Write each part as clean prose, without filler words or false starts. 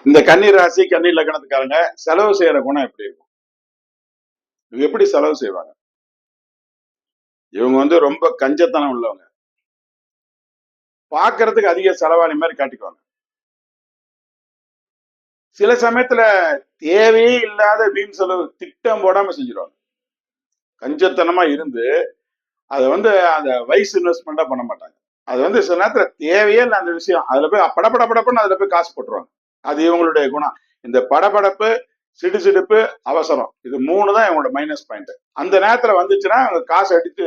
இந்த கன்னி ராசி கன்னி லக்னத்துக்காரங்க செலவு செய்யற குணம் எப்படி இருக்கும்? இவங்க எப்படி செலவு செய்வாங்க? இவங்க ரொம்ப கஞ்சத்தனம் உள்ளவங்க. பாக்குறதுக்கு அதிக செலவாளி மாதிரி காட்டிக்குவாங்க. சில சமயத்துல தேவையே இல்லாத வீண் செலவு திட்டம் போடாம செஞ்சிருவாங்க. கஞ்சத்தனமா இருந்து அதை அந்த வைஸ் இன்வெஸ்ட்மெண்டா பண்ண மாட்டாங்க. அது சில நேரத்துல தேவையே இல்லை அந்த விஷயம். அதுல போய் படப்படப்படப்புன்னு அதுல போய் காசு போட்டுருவாங்க. அது இவங்களுடைய குணம். இந்த படபடப்பு, சிடுசிடுப்பு, அவசரம், இது 3 தான் இவங்களோட மைனஸ் பாயிண்ட். அந்த நேரத்துல வந்துச்சுன்னா அவங்க காசு அடித்து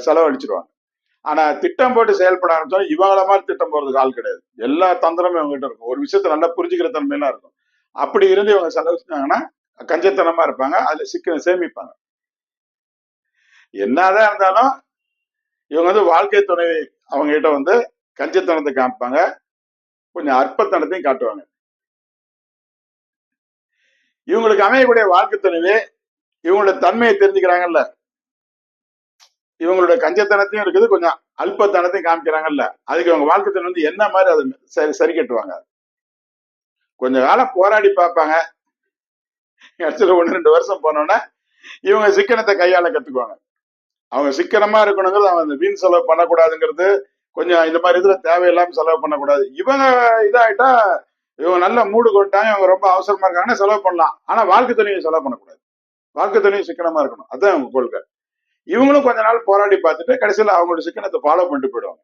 செலவழிச்சிருவாங்க. ஆனா திட்டம் போட்டு செயல்பட ஆரம்பிச்சா இவங்கள மாதிரி திட்டம் போறதுக்கு ஆள் கிடையாது. எல்லா தந்திரமும் இவங்க கிட்ட இருக்கும். ஒரு விஷயத்த நல்லா புரிஞ்சுக்கிற தன்மையெல்லாம் இருக்கும். அப்படி இருந்து இவங்க செலவு செஞ்சாங்கன்னா கஞ்சத்தனமா இருப்பாங்க. அதுல சேமிப்பாங்க. என்னதான் இருந்தாலும் இவங்க வாழ்க்கை துணை அவங்க கிட்ட கஞ்சத்தனத்தை காமிப்பாங்க, கொஞ்சம் அற்பத்தனத்தையும் காட்டுவாங்க. இவங்களுக்கு அமையக்கூடிய வாழ்க்கை துணைவே இவங்களோட தன்மையை தெரிஞ்சுக்கிறாங்கல்ல, இவங்களோட கஞ்சத்தனத்தையும் இருக்குது, கொஞ்சம் அல்பத்தனத்தையும் காமிக்கிறாங்கல்ல, அதுக்கு இவங்க வாழ்க்கை துணை என்ன மாதிரி அதை சரி கட்டுவாங்க. கொஞ்ச காலம் போராடி பார்ப்பாங்க. கடைசியில் 1-2 வருஷம் போனோன்னா இவங்க சிக்கனத்தை கையாள கத்துக்குவாங்க. அவங்க சிக்கனமா இருக்கணுங்கிறது, அவங்க வீண் செலவு பண்ணக்கூடாதுங்கிறது, கொஞ்சம் இந்த மாதிரி இதுல தேவையில்லாம செலவு பண்ணக்கூடாது. இவங்க இதாயிட்டா இவங்க நல்ல மூடு கொண்டாங்க, இவங்க ரொம்ப அவசரமா இருக்காங்கன்னா செலவு பண்ணலாம். ஆனா வாழ்க்கை துணையை செலவு பண்ணக்கூடாது. வாழ்க்கை துணையும் சிக்கனமா இருக்கணும். அதான் அவங்க கொள்கை. இவங்களும் கொஞ்ச நாள் போராடி பார்த்துட்டு கடைசியில் அவங்களோட சிக்கனத்தை ஃபாலோ பண்ணிட்டு போயிடுவாங்க.